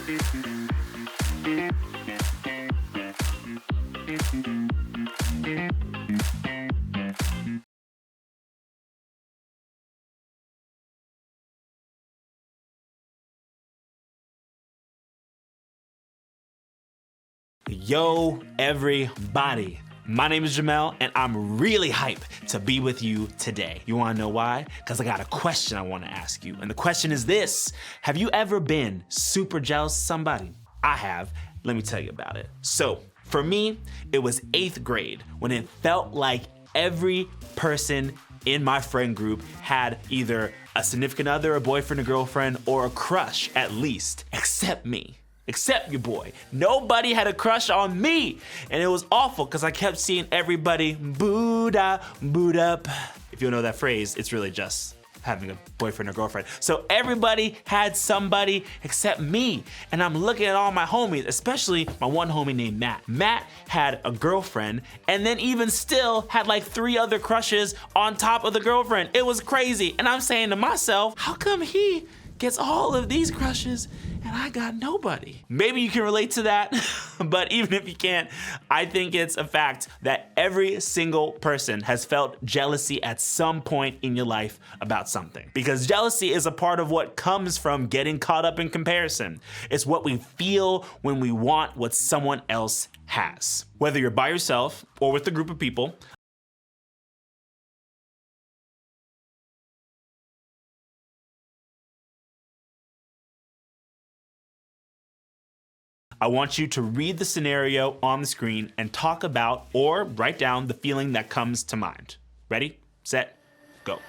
Yo, everybody. My name is Jamel, and I'm really hyped to be with you today. You wanna know why? Because I got a question I wanna ask you. And the question is this: have you ever been super jealous of somebody? I have. Let me tell you about it. So, for me, it was 8th grade when it felt like every person in my friend group had either a significant other, a boyfriend, a girlfriend, or a crush at least, except me. Except your boy. Nobody had a crush on me. And it was awful because I kept seeing everybody boot up. If you know that phrase, it's really just having a boyfriend or girlfriend. So everybody had somebody except me. And I'm looking at all my homies, especially my one homie named Matt. Matt had a girlfriend and then even still had like 3 other crushes on top of the girlfriend. It was crazy. And I'm saying to myself, how come he gets all of these crushes and I got nobody? Maybe you can relate to that, but even if you can't, I think it's a fact that every single person has felt jealousy at some point in your life about something. Because jealousy is a part of what comes from getting caught up in comparison. It's what we feel when we want what someone else has. Whether you're by yourself or with a group of people, I want you to read the scenario on the screen and talk about or write down the feeling that comes to mind. Ready, set, go.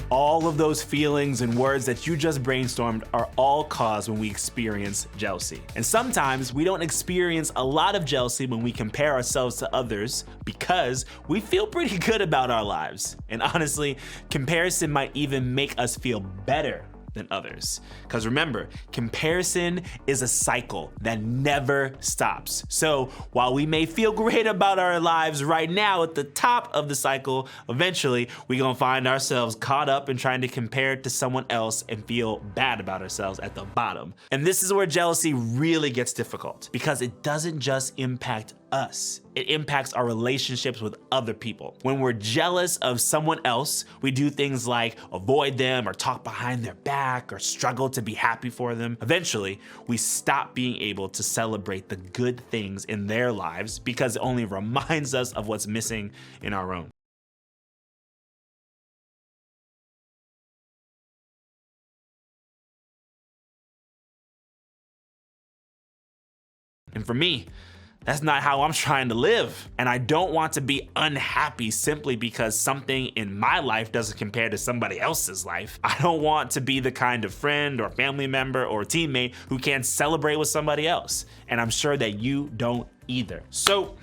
All of those feelings and words that you just brainstormed are all caused when we experience jealousy. And sometimes we don't experience a lot of jealousy when we compare ourselves to others because we feel pretty good about our lives. And honestly, comparison might even make us feel better than others. Because remember, comparison is a cycle that never stops. So while we may feel great about our lives right now at the top of the cycle, eventually we're gonna find ourselves caught up in trying to compare to someone else and feel bad about ourselves at the bottom. And this is where jealousy really gets difficult because it doesn't just impact us. It impacts our relationships with other people. When we're jealous of someone else, we do things like avoid them or talk behind their back or struggle to be happy for them. Eventually, we stop being able to celebrate the good things in their lives because it only reminds us of what's missing in our own. And for me, that's not how I'm trying to live. And I don't want to be unhappy simply because something in my life doesn't compare to somebody else's life. I don't want to be the kind of friend or family member or teammate who can't celebrate with somebody else. And I'm sure that you don't either. So,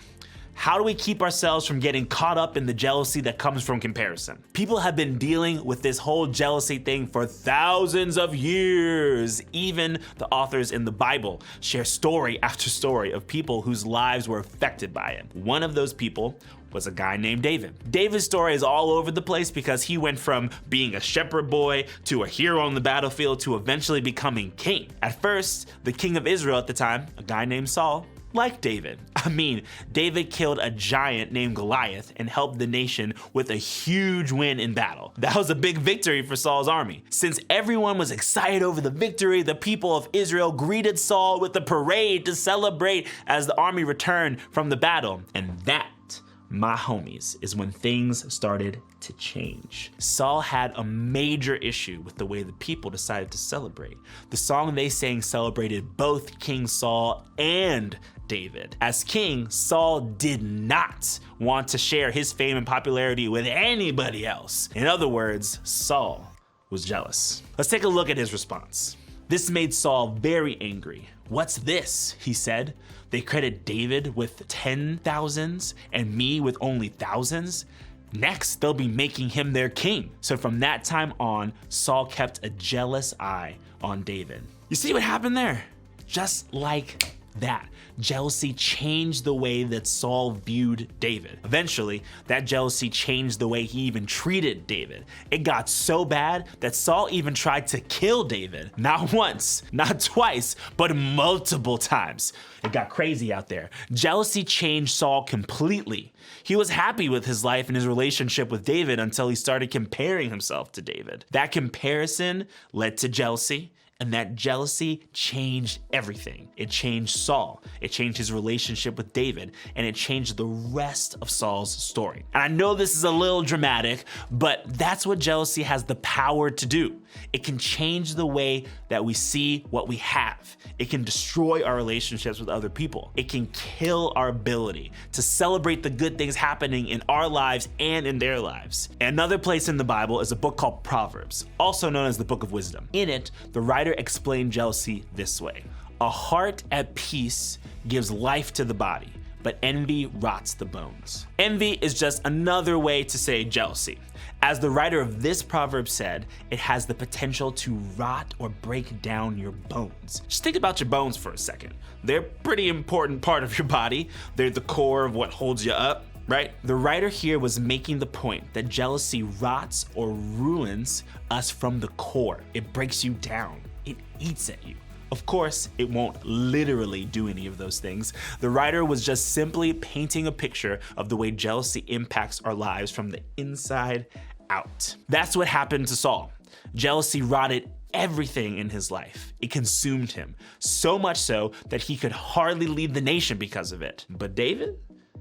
how do we keep ourselves from getting caught up in the jealousy that comes from comparison? People have been dealing with this whole jealousy thing for thousands of years. Even the authors in the Bible share story after story of people whose lives were affected by it. One of those people was a guy named David. David's story is all over the place because he went from being a shepherd boy to a hero on the battlefield to eventually becoming king. At first, the king of Israel at the time, a guy named Saul, like David. I mean, David killed a giant named Goliath and helped the nation with a huge win in battle. That was a big victory for Saul's army. Since everyone was excited over the victory, the people of Israel greeted Saul with a parade to celebrate as the army returned from the battle. And that, my homies, is when things started to change. Saul had a major issue with the way the people decided to celebrate. The song they sang celebrated both King Saul and David. As king, Saul did not want to share his fame and popularity with anybody else. In other words, Saul was jealous. Let's take a look at his response. This made Saul very angry. "What's this?" he said. "They credit David with 10,000s and me with only thousands? Next, they'll be making him their king." So from that time on, Saul kept a jealous eye on David. You see what happened there? Just like that. Jealousy changed the way that Saul viewed David. Eventually, that jealousy changed the way he even treated David. It got so bad that Saul even tried to kill David. Not once, not twice, but multiple times. It got crazy out there. Jealousy changed Saul completely. He was happy with his life and his relationship with David until he started comparing himself to David. That comparison led to jealousy. And that jealousy changed everything. It changed Saul, it changed his relationship with David, and it changed the rest of Saul's story. And I know this is a little dramatic, but that's what jealousy has the power to do. It can change the way that we see what we have. It can destroy our relationships with other people. It can kill our ability to celebrate the good things happening in our lives and in their lives. Another place in the Bible is a book called Proverbs, also known as the Book of Wisdom. In it, the writer explained jealousy this way: "A heart at peace gives life to the body, but envy rots the bones." Envy is just another way to say jealousy. As the writer of this proverb said, it has the potential to rot or break down your bones. Just think about your bones for a second. They're a pretty important part of your body. They're the core of what holds you up, right? The writer here was making the point that jealousy rots or ruins us from the core. It breaks you down. It eats at you. Of course, it won't literally do any of those things. The writer was just simply painting a picture of the way jealousy impacts our lives from the inside out. That's what happened to Saul. Jealousy rotted everything in his life. It consumed him, so much so that he could hardly leave the nation because of it. But David,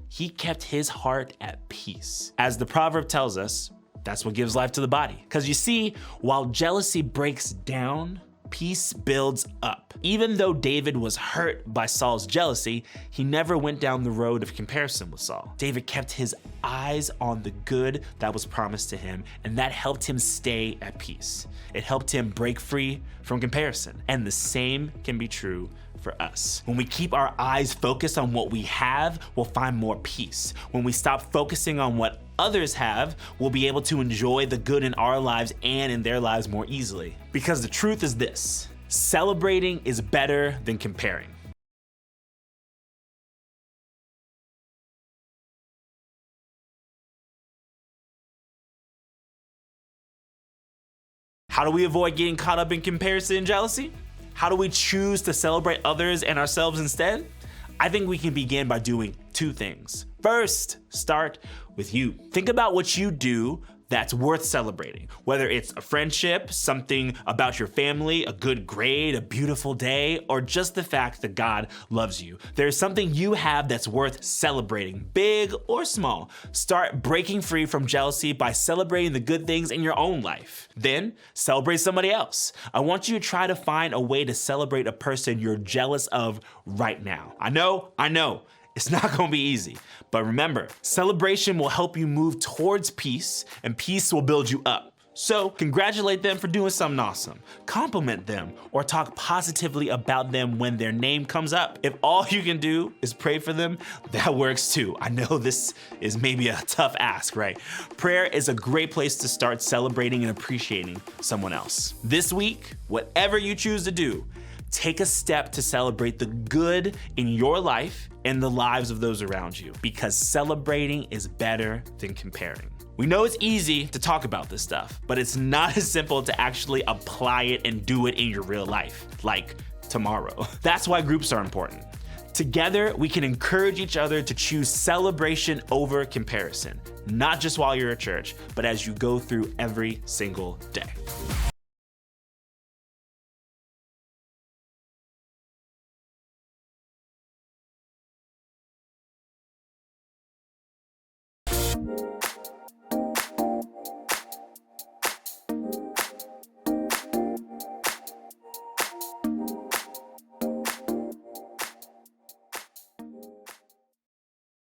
he kept his heart at peace. As the proverb tells us, that's what gives life to the body. Because you see, while jealousy breaks down, Peace builds up. Even though David was hurt by Saul's jealousy, he never went down the road of comparison with Saul. David kept his eyes on the good that was promised to him, and that helped him stay at peace. It helped him break free from comparison. And the same can be true for us. When we keep our eyes focused on what we have, we'll find more peace. When we stop focusing on what others have, we'll be able to enjoy the good in our lives and in their lives more easily. Because the truth is this: celebrating is better than comparing. How do we avoid getting caught up in comparison and jealousy? How do we choose to celebrate others and ourselves instead? I think we can begin by doing two things. First, start with you. Think about what you do that's worth celebrating. Whether it's a friendship, something about your family, a good grade, a beautiful day, or just the fact that God loves you. There's something you have that's worth celebrating, big or small. Start breaking free from jealousy by celebrating the good things in your own life. Then celebrate somebody else. I want you to try to find a way to celebrate a person you're jealous of right now. I know. It's not gonna be easy, but remember, celebration will help you move towards peace, and peace will build you up. So congratulate them for doing something awesome. Compliment them or talk positively about them when their name comes up. If all you can do is pray for them, that works too. I know this is maybe a tough ask, right? Prayer is a great place to start celebrating and appreciating someone else. This week, whatever you choose to do, take a step to celebrate the good in your life and the lives of those around you, because celebrating is better than comparing. We know it's easy to talk about this stuff, but it's not as simple to actually apply it and do it in your real life, like tomorrow. That's why groups are important. Together, we can encourage each other to choose celebration over comparison, not just while you're at church, but as you go through every single day.